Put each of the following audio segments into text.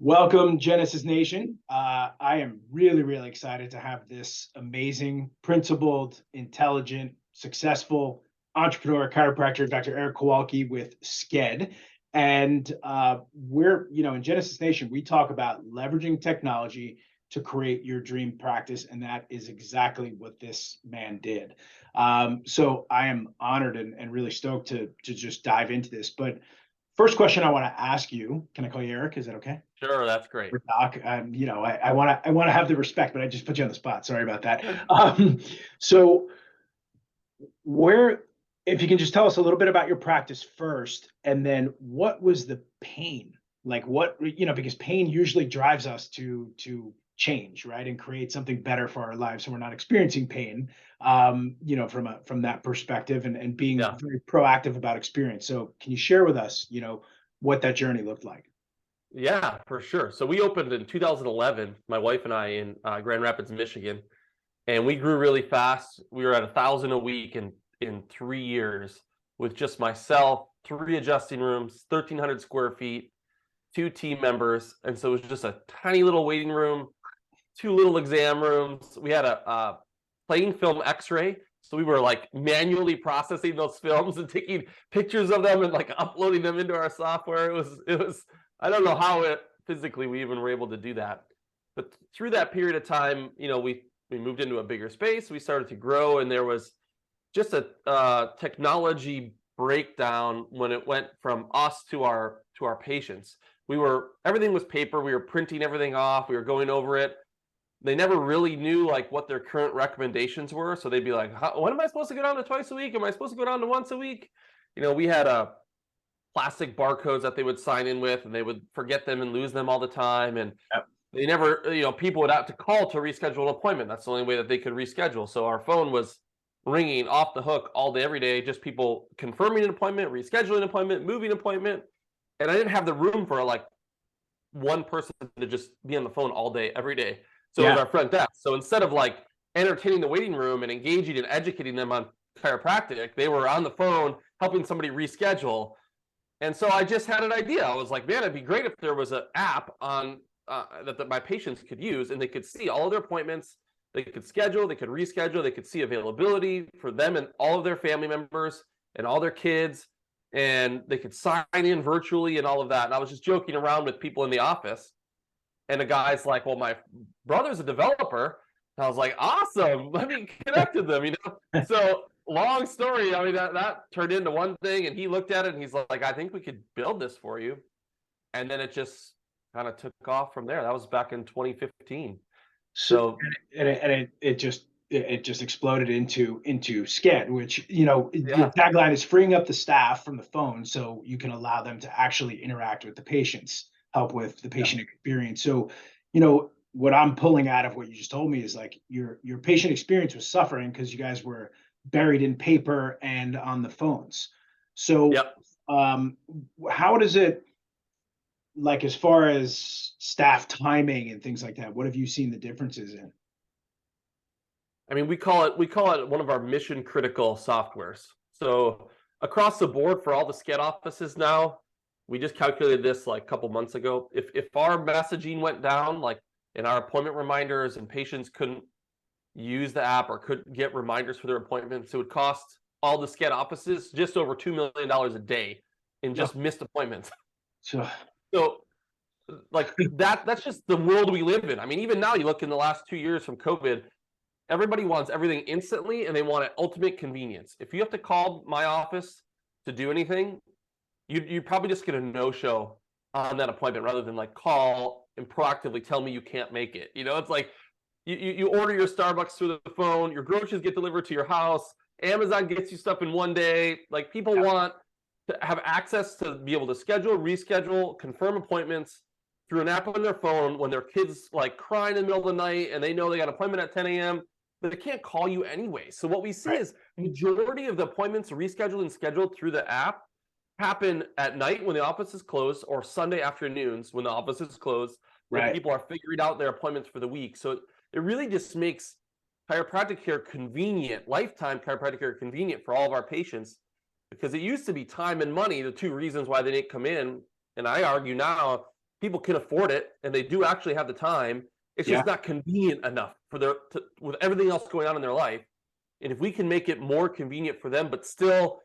Welcome, Genesis Nation. I am really, really excited to have this amazing, principled, intelligent, successful entrepreneur, chiropractor, Dr. Erik Kowalke with SKED. And in Genesis Nation, we talk about leveraging technology to create your dream practice. And that is exactly what this man did. So I am honored and really stoked to just dive into this. But first question I want to ask you, can I call you Erik? Is that okay? Sure, that's great. Doc, I want to have the respect, but I just put you on the spot. Sorry about that. So if you can just tell us a little bit about your practice first, and then what was the pain? Like because pain usually drives us to change, right? And create something better for our lives. So we're not experiencing pain, from that perspective and being Yeah. very proactive about experience. So can you share with us, what that journey looked like? Yeah, for sure. So we opened in 2011, my wife and I in Grand Rapids, Michigan, and we grew really fast. We were at 1,000 a week in 3 years with just myself, 3 adjusting rooms, 1,300 square feet, 2 team members, and so it was just a tiny little waiting room, 2 little exam rooms. We had a plain film X-ray, so we were like manually processing those films and taking pictures of them and like uploading them into our software. It was I don't know how it physically we even were able to do that. But through that period of time, we moved into a bigger space. We started to grow, and there was just a technology breakdown when it went from us to our patients. Everything was paper. We were printing everything off. We were going over it. They never really knew like what their current recommendations were. So they'd be like, when am I supposed to go down to twice a week? Am I supposed to go down to once a week? We had a plastic barcodes that they would sign in with, and they would forget them and lose them all the time. And Yep. they never, people would have to call to reschedule an appointment. That's the only way that they could reschedule. So our phone was ringing off the hook all day, every day, just people confirming an appointment, rescheduling an appointment, moving an appointment. And I didn't have the room for like one person to just be on the phone all day, every day. So it was our front desk. So instead of like entertaining the waiting room and engaging and educating them on chiropractic, they were on the phone helping somebody reschedule. And so I just had an idea. I was like, man, it'd be great if there was an app on that my patients could use, and they could see all of their appointments. They could schedule, they could reschedule, they could see availability for them and all of their family members and all their kids, and they could sign in virtually and all of that. And I was just joking around with people in the office, and the guy's like, well, my brother's a developer. And I was like, awesome, let me connect with them, So long story, I mean, that turned into one thing, and he looked at it and he's like, I think we could build this for you. And then it just kind of took off from there. That was back in 2015. So it just exploded into SKED, which your tagline is freeing up the staff from the phone so you can allow them to actually interact with the patients, help with the patient experience. So, what I'm pulling out of what you just told me is like your patient experience was suffering because you guys were buried in paper and on the phones. So, how does it, like, as far as staff timing and things like that, what have you seen the differences in? I mean, we call it one of our mission critical softwares. So across the board for all the SKED offices now, we just calculated this like a couple months ago. If our messaging went down, like in our appointment reminders, and patients couldn't use the app or couldn't get reminders for their appointments, it would cost all the SKED offices just over $2 million a day in just missed appointments. So like that's just the world we live in. I mean, even now, you look in the last 2 years from COVID, everybody wants everything instantly, and they want it ultimate convenience. If you have to call my office to do anything, you're probably just going to no-show on that appointment rather than like call and proactively tell me you can't make it. It's like you order your Starbucks through the phone, your groceries get delivered to your house, Amazon gets you stuff in one day. Like, people want to have access to be able to schedule, reschedule, confirm appointments through an app on their phone when their kids like crying in the middle of the night and they know they got an appointment at 10 a.m. but they can't call you anyway. So what we see is majority of the appointments rescheduled and scheduled through the app happen at night when the office is closed, or Sunday afternoons when the office is closed. When people are figuring out their appointments for the week. So it really just makes chiropractic care convenient, lifetime chiropractic care convenient for all of our patients, because it used to be time and money, the two reasons why they didn't come in. And I argue now people can afford it and they do actually have the time. It's Yeah. just not convenient enough for with everything else going on in their life. And if we can make it more convenient for them, but still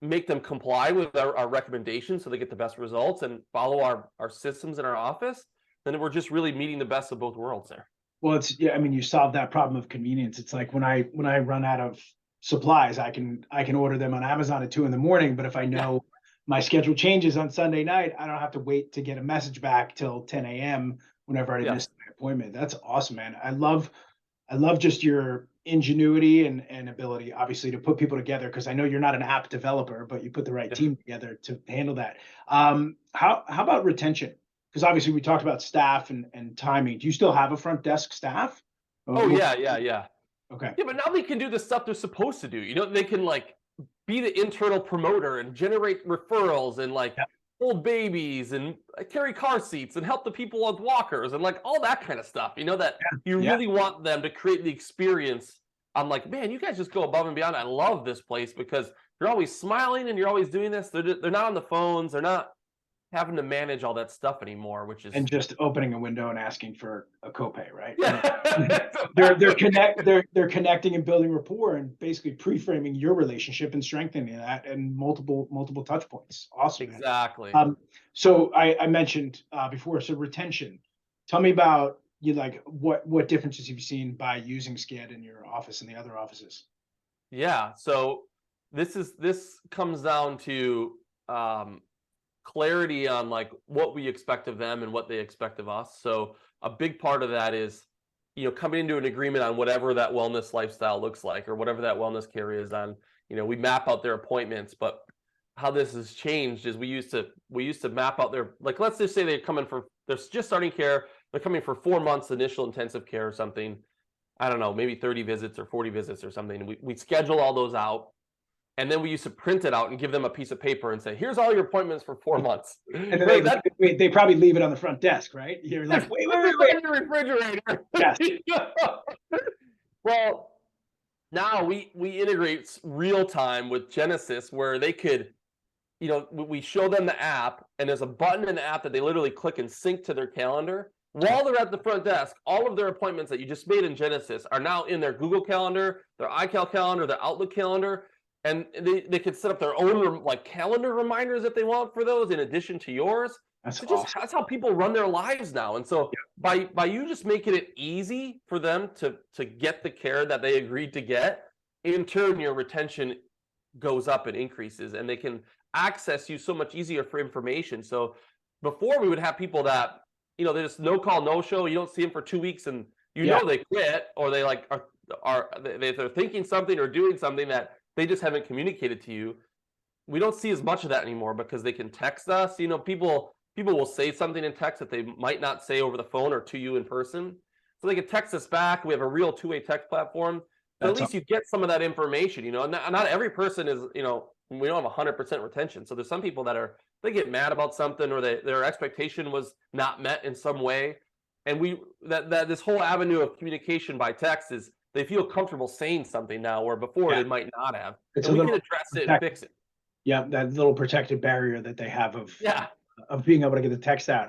make them comply with our recommendations so they get the best results and follow our systems in our office, then we're just really meeting the best of both worlds there. Well, it's yeah, I mean, you solve that problem of convenience. It's like when I run out of supplies, I can order them on Amazon at 2 in the morning. But if I Yeah. know my schedule changes on Sunday night, I don't have to wait to get a message back till 10 a.m. whenever I Yes. miss my appointment. That's awesome, man. I love just your ingenuity and ability, obviously, to put people together. Because I know you're not an app developer, but you put the right Yeah. team together to handle that. How about retention? Because obviously we talked about staff and timing. Do you still have a front desk staff? Oh yeah, yeah, yeah. Okay. Yeah, but now they can do the stuff they're supposed to do. They can like be the internal promoter and generate referrals and like Yeah. hold babies and carry car seats and help the people with walkers and like all that kind of stuff. That you Yeah. really want them to create the experience. I'm like, man, you guys just go above and beyond. I love this place because you're always smiling and you're always doing this. They're not on the phones. They're not having to manage all that stuff anymore, which is And just opening a window and asking for a copay, right? yeah. They're connecting and building rapport and basically pre-framing your relationship and strengthening that and multiple touch points. Awesome, man. Exactly. So I mentioned before, so retention. Tell me about you like what differences you've seen by using SCAD in your office and the other offices. Yeah. So this comes down to um, clarity on like what we expect of them and what they expect of us. So a big part of that is coming into an agreement on whatever that wellness lifestyle looks like or whatever that wellness care is on. We map out their appointments, but how this has changed is we used to map out their, like, let's just say they're just starting care, they're coming for 4 months initial intensive care or something. I don't know, maybe 30 visits or 40 visits or something. We schedule all those out. And then we used to print it out and give them a piece of paper and say, here's all your appointments for 4 months. And then Right. That they probably leave it on the front desk, right? You're like, wait, wait, wait, wait. in your refrigerator. Yes. Well, now we integrate real time with Genesis where they could, we show them the app and there's a button in the app that they literally click and sync to their calendar. While they're at the front desk, all of their appointments that you just made in Genesis are now in their Google Calendar, their iCal calendar, their Outlook calendar, and they could set up their own like calendar reminders if they want for those in addition to yours. That's So awesome. that's how people run their lives now. And so by you just making it easy for them to get the care that they agreed to get, in turn your retention goes up and increases, and they can access you so much easier for information. So before we would have people that they just no call no show. You don't see them for 2 weeks, and Yeah. they quit or they like they're thinking something or doing something that they just haven't communicated to you. We don't see as much of that anymore because they can text us. People will say something in text that they might not say over the phone or to you in person. So they can text us back. We have a real two-way text platform. But at That's least you get some of that information, and not every person is, we don't have 100% retention. So there's some people that they get mad about something or their expectation was not met in some way. And that this whole avenue of communication by text is they feel comfortable saying something now where before yeah. they might not have. It's And a we little can address it and fix it. yeah, that little protective barrier that they have Yeah. of being able to get the text out.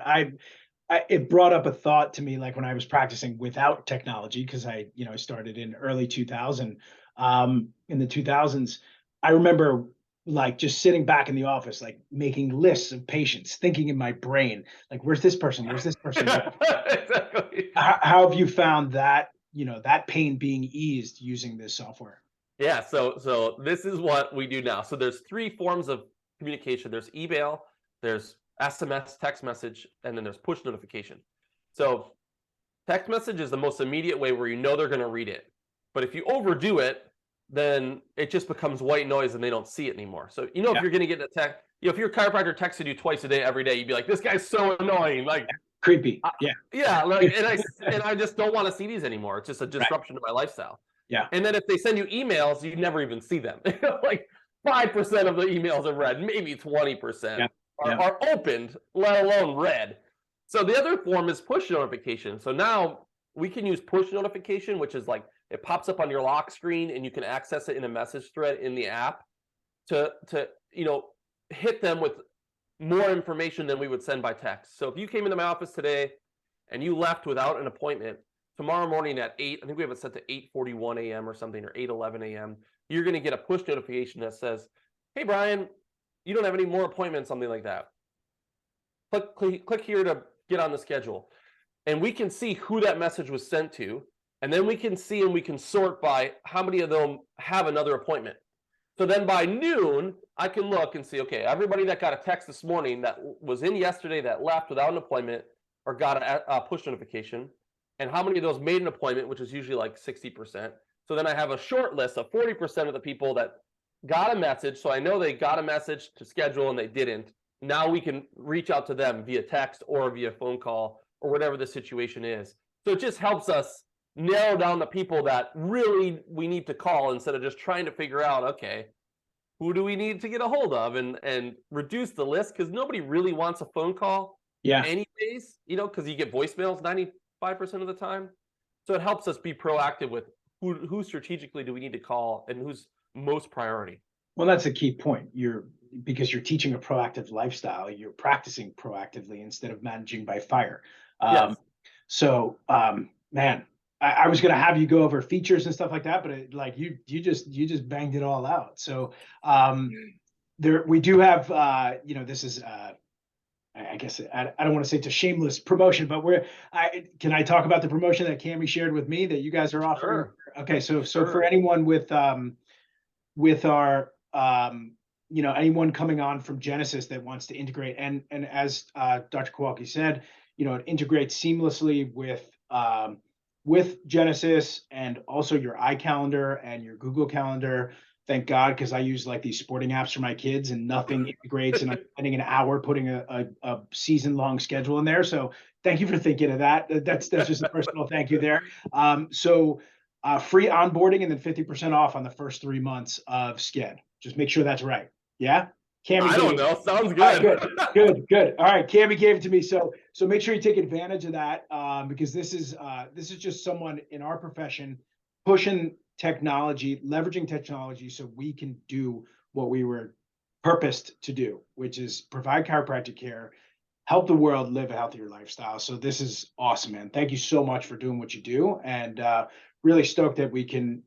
It brought up a thought to me, like when I was practicing without technology, because I started in early 2000. In the 2000s, I remember like just sitting back in the office, like making lists of patients, thinking in my brain, like, where's this person? Where's this person? Exactly. How have you found that pain being eased using this software? Yeah, so this is what we do now. So there's three forms of communication. There's email, there's SMS, text message, and then there's push notification. So text message is the most immediate way where they're going to read it. But if you overdo it, then it just becomes white noise and they don't see it anymore. So if Yeah, you're going to get a text, if your chiropractor texted you twice a day every day, you'd be like, this guy's so annoying. Like, creepy. Yeah, yeah, like, and I just don't want to see these anymore. It's just a right. disruption to my lifestyle. Yeah, And then if they send you emails, you never even see them. Like 5% of the emails are read, maybe 20% yeah, yeah. are opened, let alone read. So the other form is push notification. So now we can use push notification, which is like it pops up on your lock screen and you can access it in a message thread in the app to hit them with more information than we would send by text. So if you came into my office today and you left without an appointment, tomorrow morning at 8, I think we have it set to 8:41 a.m. or something, or 8:11 a.m., you're going to get a push notification that says, hey, Brian, you don't have any more appointments, something like that. Click here to get on the schedule. And we can see who that message was sent to. And then we can see and we can sort by how many of them have another appointment. So then by noon, I can look and see, okay, everybody that got a text this morning that was in yesterday that left without an appointment or got a push notification, and how many of those made an appointment, which is usually like 60%. So then I have a short list of 40% of the people that got a message. So I know they got a message to schedule and they didn't. Now we can reach out to them via text or via phone call or whatever the situation is. So it just helps us narrow down the people that really we need to call instead of just trying to figure out, okay, who do we need to get a hold of, and reduce the list, because nobody really wants a phone call anyways, because you get voicemails 95% of the time. So it helps us be proactive with who strategically do we need to call and who's most priority. Well, that's a key point. Because you're teaching a proactive lifestyle, you're practicing proactively instead of managing by fire. Yes. So, man, I was going to have you go over features and stuff like that, but like you just banged it all out. So, we do have, this is, I guess I don't want to say it's a shameless promotion, but can I talk about the promotion that Cami shared with me that you guys are offering? Sure. Okay, so for anyone with our anyone coming on from Genesis that wants to integrate, and as Dr. Kowalke said, it integrates seamlessly with Genesis and also your iCalendar and your Google Calendar. Thank God, because I use like these sporting apps for my kids and nothing integrates, and I'm spending an hour putting a season-long schedule in there. So thank you for thinking of that. That's just a personal thank you there. Free onboarding and then 50% off on the first 3 months of Sked. Just make sure that's right. Yeah. Cami, I don't know. Sounds good. Right, good. All right, Cami gave it to me, so make sure you take advantage of that, because this is just someone in our profession pushing technology, leveraging technology, so we can do what we were purposed to do, which is provide chiropractic care, help the world live a healthier lifestyle. So this is awesome, man. Thank you so much for doing what you do, and really stoked that we can,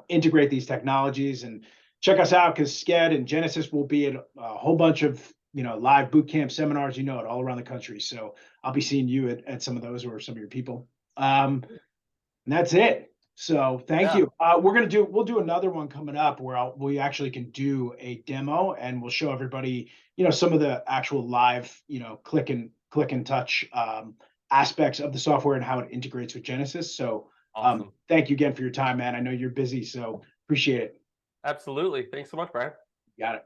integrate these technologies. And check us out, because Sked and Genesis will be at a whole bunch of, live boot camp seminars, all around the country. So I'll be seeing you at some of those, or some of your people. And that's it. So thank you. We'll do another one coming up where we actually can do a demo, and we'll show everybody, some of the actual live, click and touch aspects of the software and how it integrates with Genesis. So awesome. Thank you again for your time, man. I know you're busy, so appreciate it. Absolutely. Thanks so much, Brian. Got it.